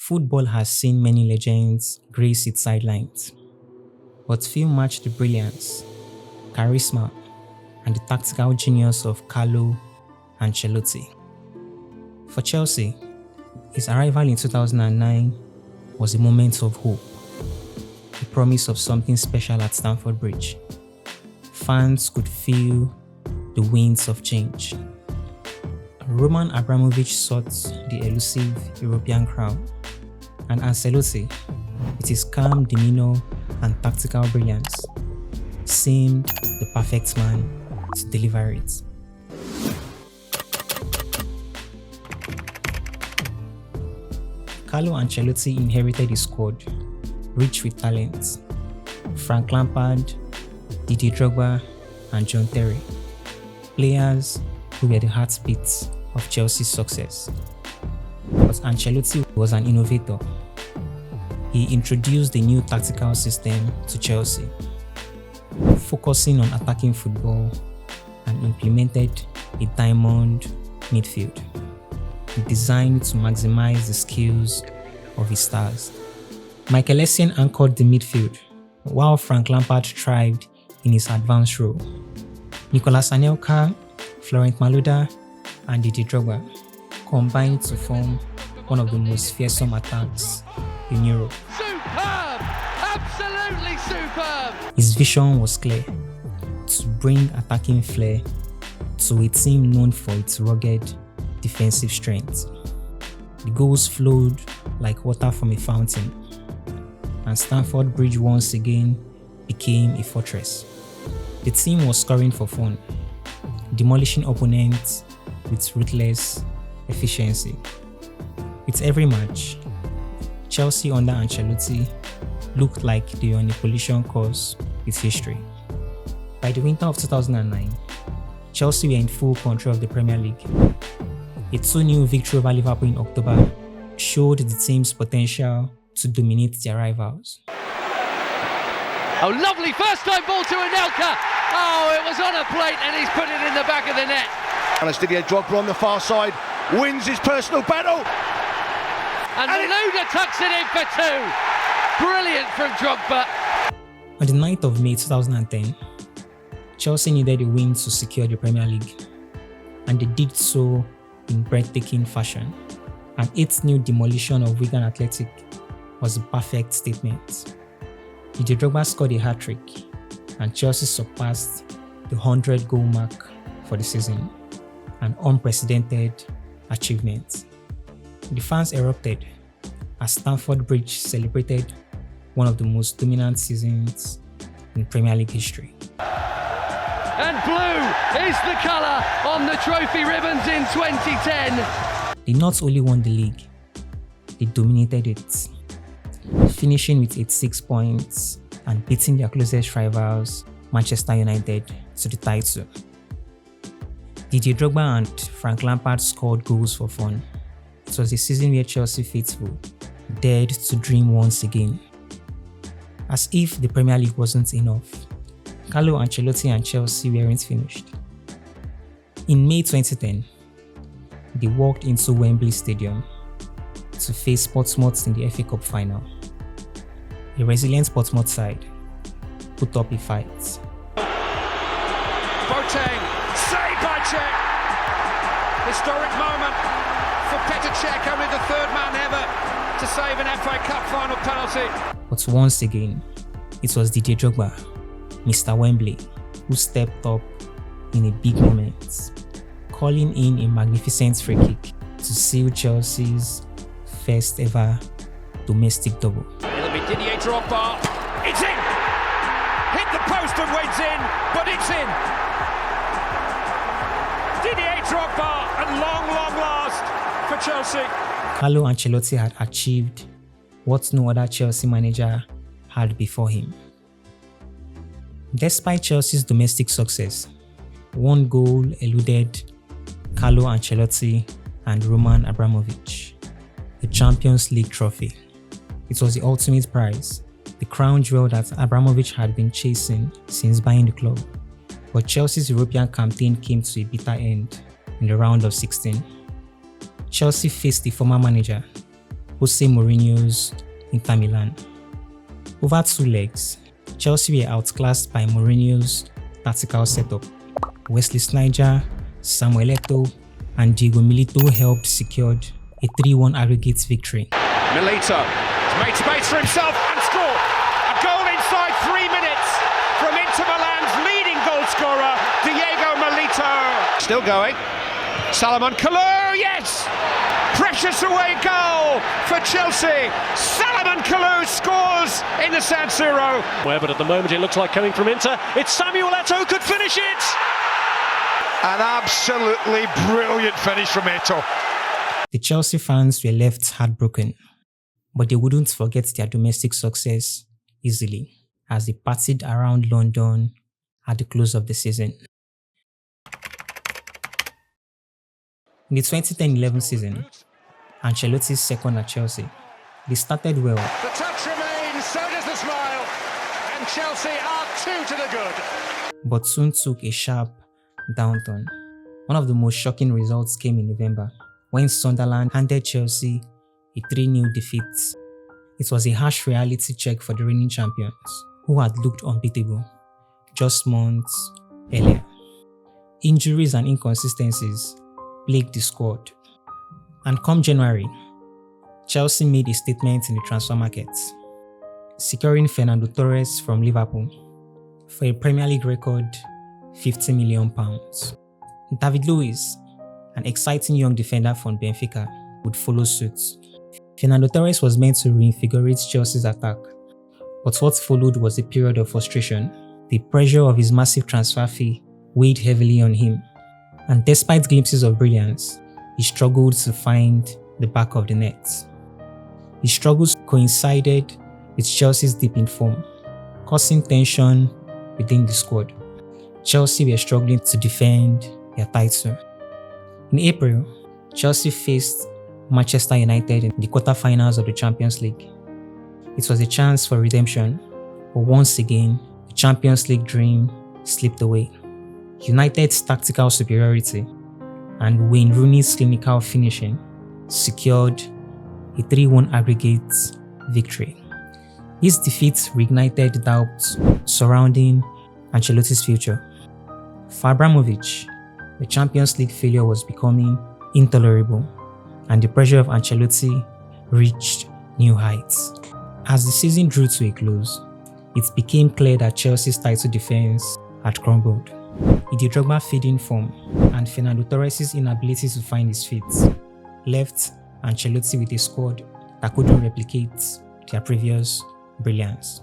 Football has seen many legends grace its sidelines, but few match the brilliance, charisma, and the tactical genius of Carlo Ancelotti. For Chelsea, his arrival in 2009 was a moment of hope, the promise of something special at Stamford Bridge. Fans could feel the winds of change. Roman Abramovich sought the elusive European crown, and Ancelotti, with his calm demeanor and tactical brilliance, seemed the perfect man to deliver it. Carlo Ancelotti inherited a squad rich with talent: Frank Lampard, Didier Drogba, and John Terry, players who were the heartbeats of Chelsea's success. But Ancelotti was an innovator. He introduced a new tactical system to Chelsea, focusing on attacking football, and implemented a diamond midfield designed to maximize the skills of his stars. Michael Essien anchored the midfield, while Frank Lampard thrived in his advanced role. Nicolas Anelka, Florent Malouda, and Didier Drogba combined to form one of the most fearsome attacks in Europe. Superb! Absolutely superb! His vision was clear: to bring attacking flair to a team known for its rugged defensive strength. The goals flowed like water from a fountain, and Stamford Bridge once again became a fortress. The team was scoring for fun, demolishing opponents with ruthless efficiency. With every match, Chelsea under Ancelotti looked like they were on a collision course with history. By the winter of 2009, Chelsea were in full control of the Premier League. A 2-0 victory over Liverpool in October showed the team's potential to dominate their rivals. Oh, lovely first-time ball to Anelka. Oh, it was on a plate and he's put it in the back of the net. Didier Drogba on the far side wins his personal battle. And Malouda tucks it in for two. Brilliant from Drogba. On the 9th of May 2010, Chelsea needed a win to secure the Premier League, and they did so in breathtaking fashion. An 8-0 demolition of Wigan Athletic was a perfect statement. Didier Drogba scored a hat-trick, and Chelsea surpassed the 100-goal mark for the season, an unprecedented achievement. The fans erupted as Stamford Bridge celebrated one of the most dominant seasons in Premier League history. And blue is the colour on the trophy ribbons in 2010. They not only won the league, they dominated it, finishing with 86 points and beating their closest rivals, Manchester United, to the title. Didier Drogba and Frank Lampard scored goals for fun. It was a season where Chelsea faithful dared to dream once again. As if the Premier League wasn't enough, Carlo Ancelotti and Chelsea weren't finished. In May 2010, they walked into Wembley Stadium to face Portsmouth in the FAcup final. The resilient Portsmouth side put up a fight. Boateng, saved by Cech. Historic moment for Petr Cech, only the third man ever to save an FAcup final penalty. But once again, it was Didier Drogba, Mr. Wembley, who stepped up in a big moment, calling in a magnificent free kick to seal Chelsea's first ever domestic double. It'll be Didier Drogba. It's in! Hit the post and went in, but it's in! Didier Drogba at long last for Chelsea. Carlo Ancelotti had achieved what no other Chelsea manager had before him. Despite Chelsea's domestic success, one goal eluded Carlo Ancelotti and Roman Abramovich, the Champions League trophy. It was the ultimate prize, the crown jewel that Abramovich had been chasing since buying the club. But Chelsea's European campaign came to a bitter end in the round of 16. Chelsea faced the former manager, Jose Mourinho's Inter Milan. Over 2 legs, Chelsea were outclassed by Mourinho's tactical setup. Wesley Sneijder, Samuel Eto'o, and Diego Milito helped secure a 3-1 aggregate victory. Milito has made space for himself and scored. A goal inside 3 minutes from Inter Milan's leading goal scorer, Diego Milito. Still going. Salomon Kalou, yes! Precious away goal for Chelsea. Salomon Kalou scores in the San Siro. But at the moment it looks like coming from Inter. It's Samuel Eto'o could finish it. An absolutely brilliant finish from Eto'o. The Chelsea fans were left heartbroken, but they wouldn't forget their domestic success easily as they partied around London at the close of the season. In the 2010-11 season, Ancelotti's second at Chelsea, they started well. The touch remains, so does the smile, and Chelsea are 2 to the good. But soon took a sharp downturn. One of the most shocking results came in November, when Sunderland handed Chelsea a 3-0 defeat. It was a harsh reality check for the reigning champions, who had looked unbeatable just months earlier. Injuries and inconsistencies plagued the squad. And come January, Chelsea made a statement in the transfer market, securing Fernando Torres from Liverpool for a Premier League record £50 million. David Luiz, an exciting young defender from Benfica, would follow suit. Fernando Torres was meant to reinvigorate Chelsea's attack, but what followed was a period of frustration. The pressure of his massive transfer fee weighed heavily on him, and despite glimpses of brilliance, he struggled to find the back of the net. His struggles coincided with Chelsea's dip in form, causing tension within the squad. Chelsea were struggling to defend their title. In April, Chelsea faced Manchester United in the quarterfinals of the Champions League. It was a chance for redemption, but once again, the Champions League dream slipped away. United's tactical superiority and Wayne Rooney's clinical finishing secured a 3-1 aggregate victory. This defeat reignited doubts surrounding Ancelotti's future. For Abramovich, the Champions League failure was becoming intolerable, and the pressure of Ancelotti reached new heights. As the season drew to a close, it became clear that Chelsea's title defense had crumbled. Didier Drogba fading form and Fernando Torres' inability to find his feet left Ancelotti with a squad that couldn't replicate their previous brilliance.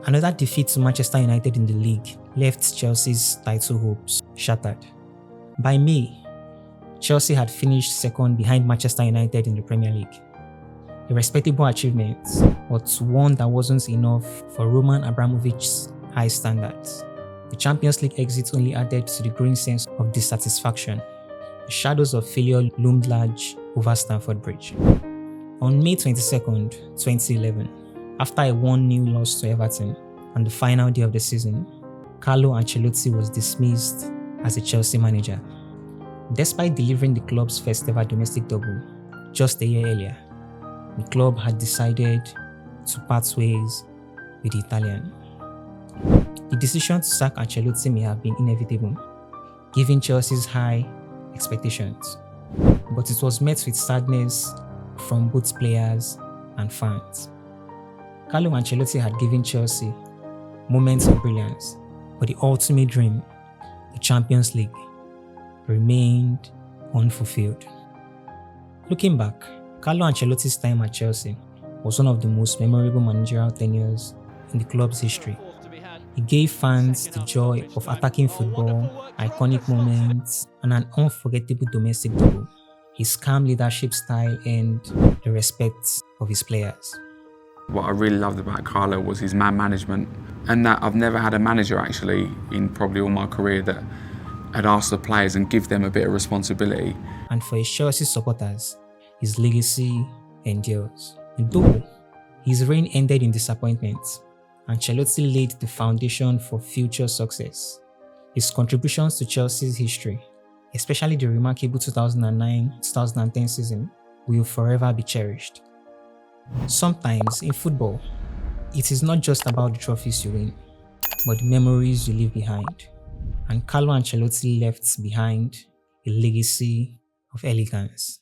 Another defeat to Manchester United in the league left Chelsea's title hopes shattered. By May, Chelsea had finished second behind Manchester United in the Premier League. A respectable achievement, but one that wasn't enough for Roman Abramovich's high standards. The Champions League exit only added to the growing sense of dissatisfaction. The shadows of failure loomed large over Stamford Bridge. On May 22nd, 2011, after a 1-0 loss to Everton on the final day of the season, Carlo Ancelotti was dismissed as a Chelsea manager. Despite delivering the club's first ever domestic double just a year earlier, the club had decided to part ways with the Italian. The decision to sack Ancelotti may have been inevitable, given Chelsea's high expectations, but it was met with sadness from both players and fans. Carlo Ancelotti had given Chelsea moments of brilliance, but the ultimate dream, the Champions League, remained unfulfilled. Looking back, Carlo Ancelotti's time at Chelsea was one of the most memorable managerial tenures in the club's history. He gave fans the joy of attacking football, iconic moments, and an unforgettable domestic double. His calm leadership style earned the respect of his players. What I really loved about Carlo was his man management, and that I've never had a manager actually in probably all my career that had asked the players and give them a bit of responsibility. And for his Chelsea supporters, his legacy endures. Though his reign ended in disappointment, Ancelotti laid the foundation for future success. His contributions to Chelsea's history, especially the remarkable 2009-2010 season, will forever be cherished. Sometimes in football, it is not just about the trophies you win, but the memories you leave behind. And Carlo Ancelotti left behind a legacy of elegance.